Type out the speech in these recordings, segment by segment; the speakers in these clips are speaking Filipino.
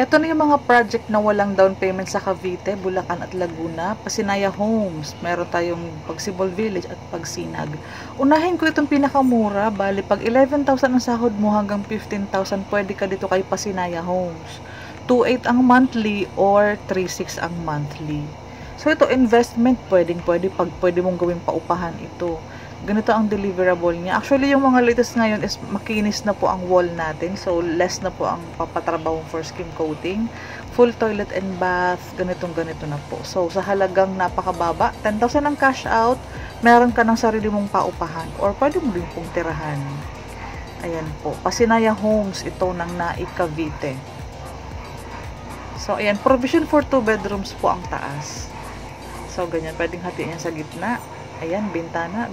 Ito na yung mga project na walang down payment sa Cavite, Bulacan at Laguna. Pasinaya Homes, meron tayong Pagsibol Village at Pagsinag. Unahin ko itong pinakamura, bali pag 11,000 ang sahod mo hanggang 15,000, pwede ka dito kay Pasinaya Homes. 2,800 ang monthly or 3,600 ang monthly. So ito investment, pwede mong gawing paupahan ito. Ganito ang deliverable niya. Actually, yung mga latest ngayon is makinis na po ang wall natin. So, less na po ang papatrabaho for skin coating. Full toilet and bath. Ganito na po. So, sa halagang napakababa, 10,000 ang cash out, meron ka ng sarili mong paupahan. Or pwede mo rin pong tirahan. Ayan po. Pasinaya Homes, ito ng Naik, Cavite. So, ayan. Provision for 2 bedrooms po ang taas. So, ganyan. Pwedeng hatiin yan sa gitna. Ayan, bintana.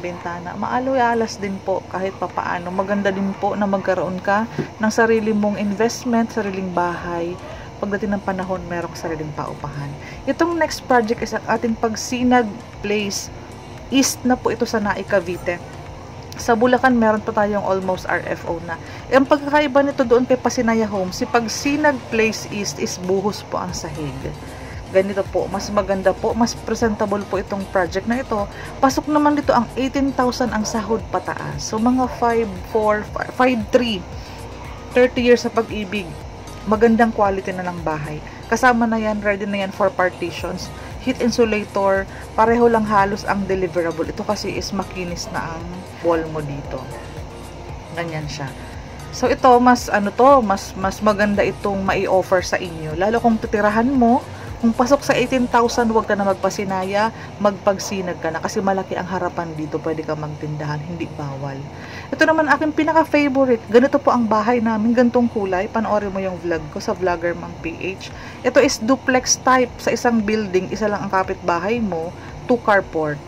Maaloy-alas din po kahit papaano. Maganda din po na magkaroon ka ng sarili mong investment, sariling bahay. Pagdating ng panahon, merong sariling paupahan. Itong next project is ang ating Pagsinag Place. East na po ito sa Naik, Cavite. Sa Bulacan, meron pa tayong almost RFO na. Ang pagkakaiba nito doon kay Pasinaya Home, si Pagsinag Place East is buhos po ang sahig. Ganito po, mas maganda po, mas presentable po itong project na ito. Pasok naman dito ang 18,000 ang sahod pataas. So mga 5'4", 5'3", 30 years sa pag-ibig. Magandang quality na ng bahay. Kasama na yan, ready na yan for partitions. Heat insulator, pareho lang halos ang deliverable. Ito kasi is makinis na ang wall mo dito. Ganyan siya. So ito, mas maganda itong mai-offer sa inyo. Lalo kung titirahan mo, kung pasok sa 18,000, huwag ka na magpasinaya, magpagsinag ka na kasi malaki ang harapan dito, pwede ka magtindahan, hindi bawal. Ito naman aking pinaka-favorite, ganito po ang bahay namin, gantong kulay, panoorin mo yung vlog ko sa Vlogger Mang PH. Ito is duplex type, sa isang building, isa lang ang kapitbahay mo, 2 carport.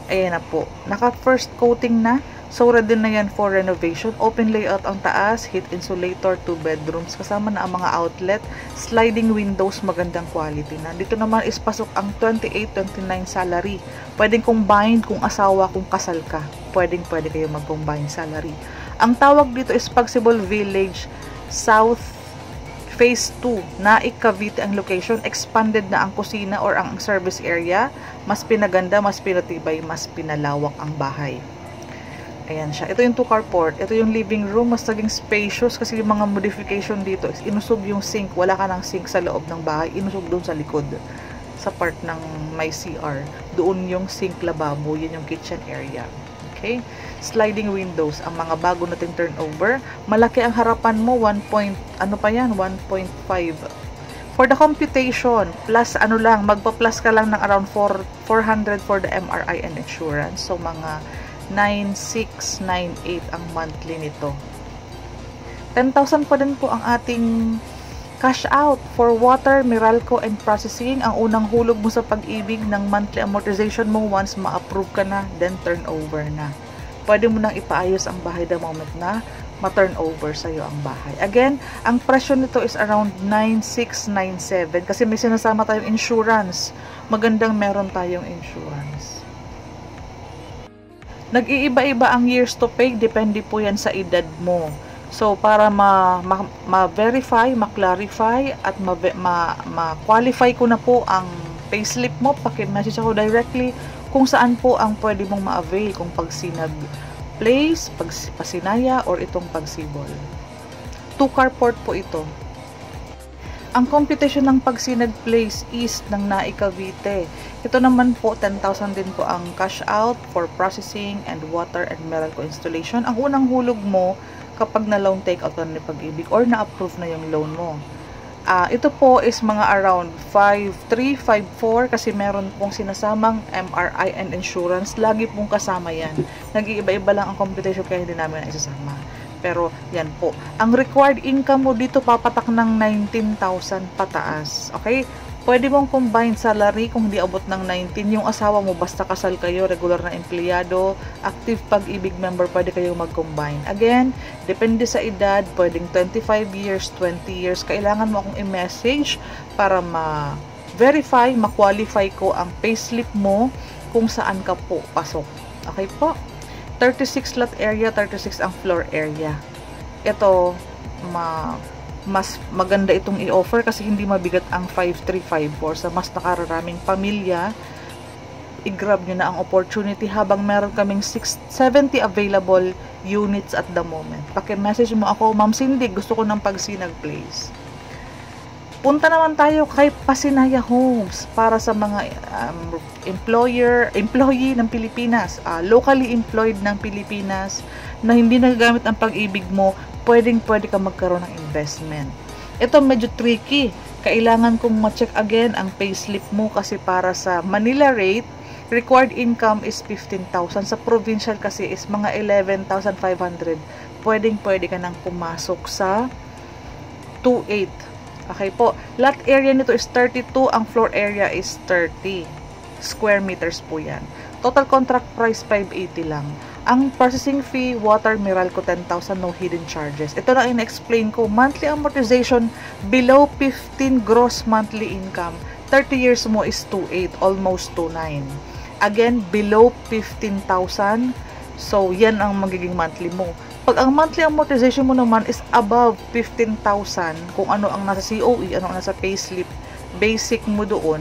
Ayan na po, naka-first coating na. So, ready na yan for renovation. Open layout ang taas, heat insulator, 2 bedrooms. Kasama na ang mga outlet, sliding windows, magandang quality na. Dito naman is pasok ang 28-29 salary. Pwedeng combined kung asawa, kung kasal ka. Pwede kayo mag-combine salary. Ang tawag dito is Pagsibol Village, South Phase 2. Naik, Cavite ang location. Expanded na ang kusina or ang service area. Mas pinaganda, mas pinatibay, mas pinalawak ang bahay. Ayan siya. Ito yung 2 carport. Ito yung living room. Mas naging spacious kasi yung mga modification dito is inusog yung sink. Wala ka ng sink sa loob ng bahay. Inusog doon sa likod. Sa part ng may CR. Doon yung sink lababo. Yun yung kitchen area. Okay? Sliding windows. Ang mga bago nating turnover. Malaki ang harapan mo. 1.5. For the computation, plus magpa-plus ka lang ng around 400 for the MRI and insurance. So, mga 9,698 ang monthly nito. 10,000 pa din po ang ating cash out for water, Meralco, and processing. Ang unang hulog mo sa pag-ibig ng monthly amortization mo once ma-approve ka na, then turnover na. Pwede mo nang ipaayos ang bahay the moment na ma-turnover sa'yo ang bahay. Again, ang presyo nito is around 9,697 kasi may sinasama tayong insurance. Magandang meron tayong insurance. Nag-iiba-iba ang years to pay, depende po yan sa edad mo. So, para ma-verify, ma-clarify, at ma-qualify ko na po ang payslip mo, paki-message ako directly kung saan po ang pwede mong ma-avail, kung Pagsinag Place, Pasinaya, or itong Pagsibol. 2 carport po ito. Ang computation ng Pagsinag Place East ng Naik, Cavite. Ito naman po, 10,000 din po ang cash out for processing and water and Meralco installation. Ang unang hulog mo kapag na-loan take-out ka na ni Pag-ibig or na-approve na yung loan mo. Ito po is mga around 5,300, 5,400 kasi meron pong sinasamang MRI and insurance. Lagi pong kasama yan. Nag-iiba-iba lang ang computation kaya hindi namin na isasama. Pero, yan po. Ang required income mo dito papatak ng 19,000 pataas. Okay? Pwede mong combine salary kung hindi abot ng 19. Yung asawa mo, basta kasal kayo, regular na empleyado, active Pag-ibig member, pwede kayong mag-combine. Again, depende sa edad. Pwedeng 25 years, 20 years. Kailangan mo akong i-message para ma-verify, ma-qualify ko ang payslip mo kung saan ka po pasok. Okay po? 36 lot area, 36 ang floor area. Ito, mas maganda itong i-offer kasi hindi mabigat ang 5354 sa mas nakararaming pamilya. I-grab nyo na ang opportunity habang meron kaming 70 available units at the moment. Paki-message mo ako, Ma'am Cindy, gusto ko ng Pagsinag Place. Punta naman tayo kay Pasinaya Homes para sa mga employee ng Pilipinas, locally employed ng Pilipinas na hindi nagagamit ang pag-ibig mo, pwede ka magkaroon ng investment. Ito medyo tricky. Kailangan kong ma-check again ang payslip mo kasi para sa Manila rate, required income is 15,000. Sa provincial kasi is mga 11,500. Pwede ka nang pumasok sa 2.8. Okay po. Lot area nito is 32. Ang floor area is 30 square meters po yan. Total contract price 580 lang. Ang processing fee, water, Meralco 10,000, no hidden charges. Ito na in-explain ko. Monthly amortization below 15 gross monthly income. 30 years mo is 2.8, almost 2.9. Again, below 15,000. So, yan ang magiging monthly mo. Pag ang monthly amortization mo naman is above 15,000, kung ano ang nasa COE, ano ang nasa payslip, basic mo doon,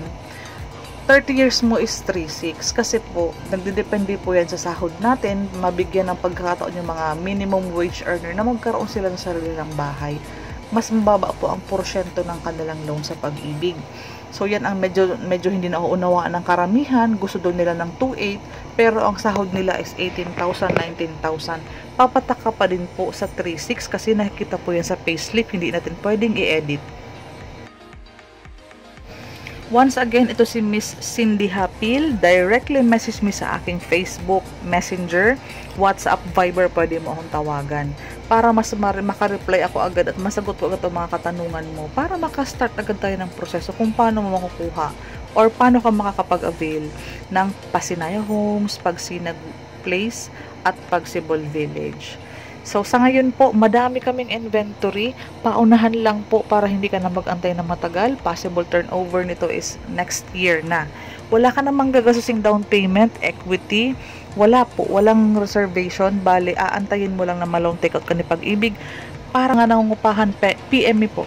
30 years mo is 3.6. Kasi po, nagdidepende po yan sa sahod natin, mabigyan ng pagkakataon yung mga minimum wage earner na magkaroon sila ng sarili ng bahay. Mas mababa po ang porsyento ng kanilang loan sa pag-ibig. So, yan ang medyo hindi nauunawaan ng karamihan. Gusto doon nila ng 2.8, pero ang sahod nila is 18,000, 19,000. Papatak ka pa din po sa 3.6 kasi nakikita po yan sa payslip. Hindi natin pwedeng i-edit. Once again, ito si Miss Cindy Hapil. Directly message me sa aking Facebook, Messenger, WhatsApp, Viber, pwede mo akong tawagan. Para mas makareply ako agad at masagot ko agad ang mga katanungan mo. Para makastart agad tayo ng proseso kung paano mo makukuha or paano ka makakapag-avail ng Pasinaya Homes, Pagsinag Place, at Pagsibol Village. So, sa ngayon po, madami kaming inventory. Paunahan lang po para hindi ka na mag-antay na matagal. Possible turnover nito is next year na. Wala ka namang gagastusing down payment, equity. Wala po. Walang reservation. Bale, aantayin mo lang na ma-loan take out ka ni Pag-ibig. Para nga nangungupahan, PM me po.